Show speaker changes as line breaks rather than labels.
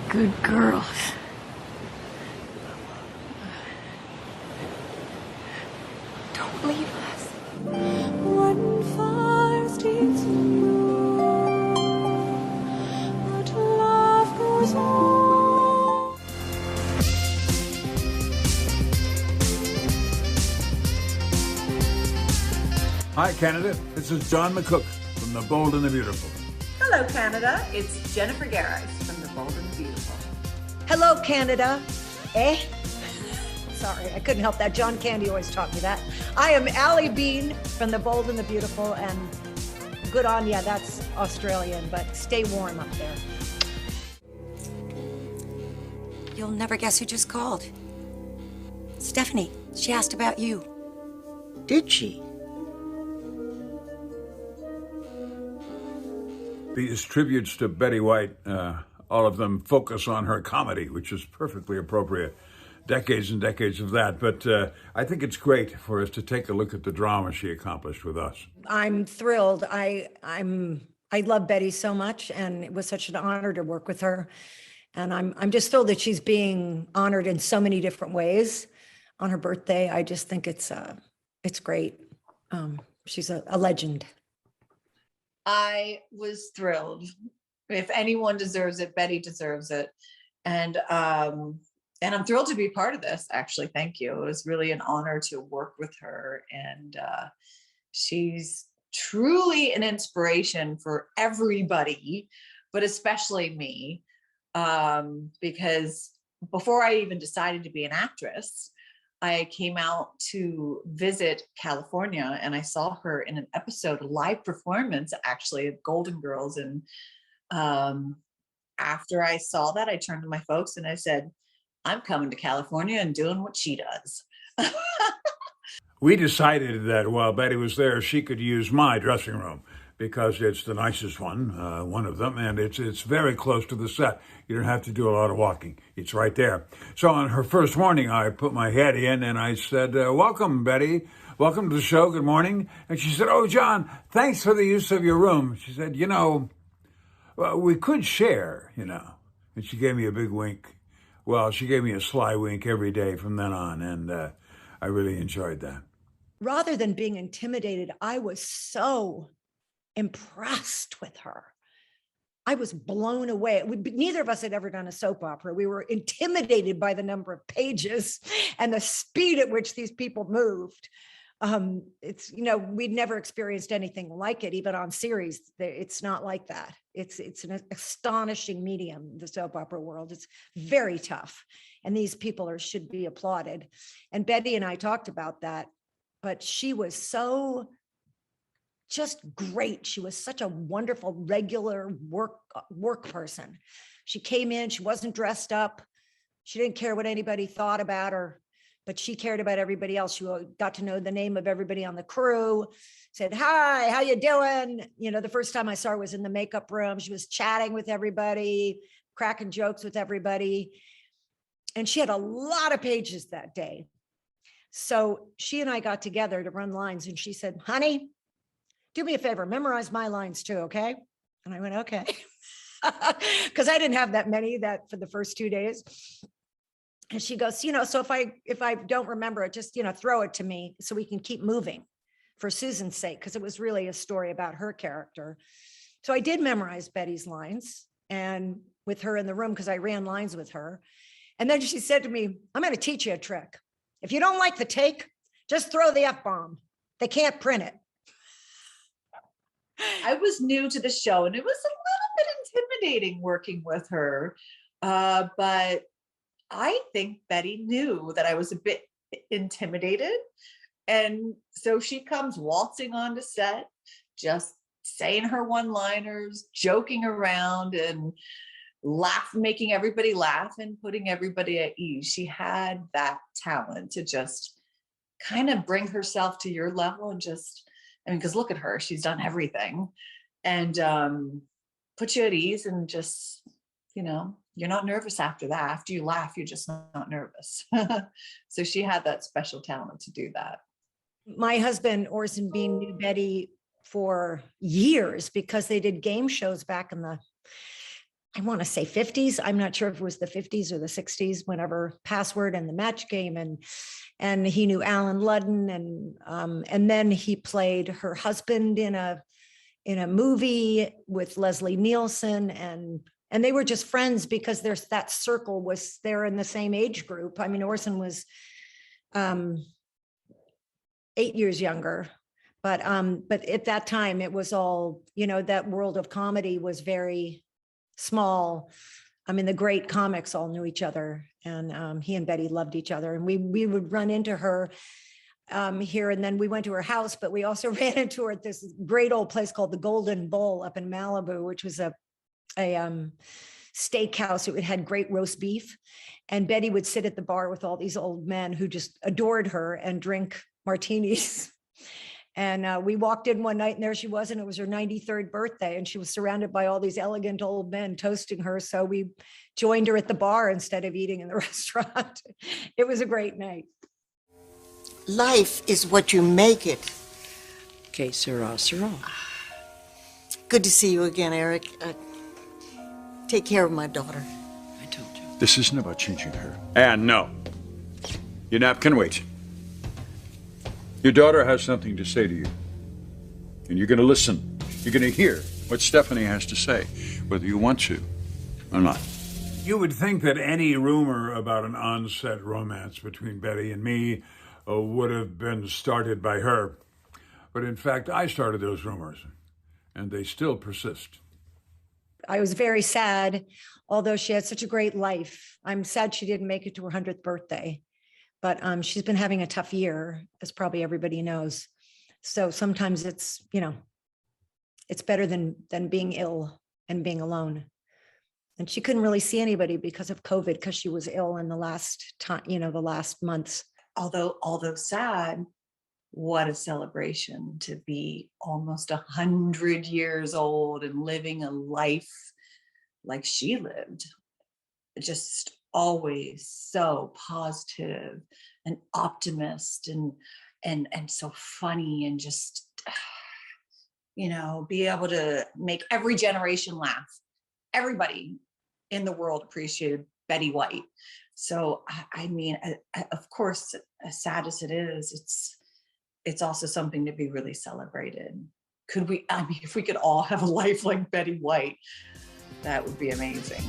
Good girls. Don't leave us.
When fire steals you, but love goes on.
Hi, Canada. This is John McCook from The Bold and the Beautiful.
Hello, Canada. It's Jennifer Garris from The Bold and the Beautiful.
Hello, Canada. Sorry, I couldn't help that. John Candy always taught me that. I am Allie Bean from The Bold and the Beautiful, and good on ya. That's Australian, but stay warm up there.
You'll never guess who just called. Stephanie, she asked about you.
Did she?
These tributes to Betty White, all of them focus on her comedy, which is perfectly appropriate. Decades and decades of that. But I think it's great for us to take a look at the drama she accomplished with us.
I'm thrilled. I love Betty so much, and it was such an honor to work with her. And I'm just thrilled that she's being honored in so many different ways on her birthday. I just think it's great. She's a legend.
I was thrilled. If anyone deserves it, Betty deserves it. And I'm thrilled to be part of this, actually. Thank you. It was really an honor to work with her. And she's truly an inspiration for everybody, but especially me. Because before I even decided to be an actress, I came out to visit California, and I saw her in an episode, a live performance actually, of Golden Girls. And after I saw that, I turned to my folks and I said, I'm coming to California and doing what she does.
We decided that while Betty was there, she could use my dressing room because it's the nicest one of them, and it's very close to the set. You don't have to do a lot of walking. It's right there. So on her first morning, I put my head in and I said, welcome, Betty. Welcome to the show. Good morning. And she said, oh, John, thanks for the use of your room. She said, well, we could share, And she gave me a big wink. Well, she gave me a sly wink every day from then on, and I really enjoyed that.
Rather than being intimidated, I was so impressed with her. I was blown away. Neither of us had ever done a soap opera. We were intimidated by the number of pages and the speed at which these people moved. We'd never experienced anything like it, even on series. It's not like that. It's an astonishing medium, the soap opera world. It's very tough. And these people should be applauded. And Betty and I talked about that, but she was so just great. She was such a wonderful, regular work person. She came in, she wasn't dressed up. She didn't care what anybody thought about her, but she cared about everybody else. She got to know the name of everybody on the crew, said, hi, how you doing? The first time I saw her was in the makeup room. She was chatting with everybody, cracking jokes with everybody. And she had a lot of pages that day. So she and I got together to run lines, and she said, honey, do me a favor, memorize my lines too, okay? And I went, okay. Because I didn't have that many for the first 2 days. And she goes, so if I don't remember it, just, throw it to me so we can keep moving for Susan's sake, because it was really a story about her character. So I did memorize Betty's lines, and with her in the room, because I ran lines with her. And then she said to me, I'm going to teach you a trick. If you don't like the take, just throw the F-bomb. They can't print it.
I was new to the show, and it was a little bit intimidating working with her. But I think Betty knew that I was a bit intimidated. And so she comes waltzing onto set, just saying her one-liners, joking around and making everybody laugh and putting everybody at ease. She had that talent to just kind of bring herself to your level and because look at her, she's done everything, and put you at ease, and just, you're not nervous after that. After you laugh, you're just not nervous. So she had that special talent to do that.
My husband, Orson Bean, knew Betty for years because they did game shows back in the I want to say 50s. I'm not sure if it was the 50s or the 60s, whenever Password and The Match Game, and he knew Alan Ludden, and then he played her husband in a movie with Leslie Nielsen, and they were just friends because there's that circle was there in the same age group. I mean, Orson was 8 years younger, but at that time it was all, that world of comedy was very small. I mean, the great comics all knew each other, and he and Betty loved each other, and we would run into her here, and then we went to her house, but we also ran into her at this great old place called the Golden Bull up in Malibu, which was a steakhouse. It had great roast beef, and Betty would sit at the bar with all these old men who just adored her and drink martinis. And we walked in one night, and there she was, and it was her 93rd birthday, and she was surrounded by all these elegant old men toasting her. So we joined her at the bar instead of eating in the restaurant. It was a great night.
Life is what you make it.
Que sera, sera.
Good to see you again, Eric. Take care of my daughter.
I told you.
This isn't about changing her. And no, your nap can wait. Your daughter has something to say to you, and you're going to listen. You're going to hear what Stephanie has to say, whether you want to or not. You would think that any rumor about an on-set romance between Betty and me would have been started by her. But in fact, I started those rumors, and they still persist.
I was very sad, although she had such a great life. I'm sad she didn't make it to her 100th birthday, but she's been having a tough year, as probably everybody knows. So sometimes it's, it's better than being ill and being alone. And she couldn't really see anybody because of COVID, because she was ill in the last time, the last months.
Although sad, what a celebration to be almost 100 years old and living a life like she lived. Just always so positive and optimist and so funny, and just, be able to make every generation laugh. Everybody in the world appreciated Betty White. So, I mean, of course, as sad as it is, it's also something to be really celebrated. If we could all have a life like Betty White, that would be amazing.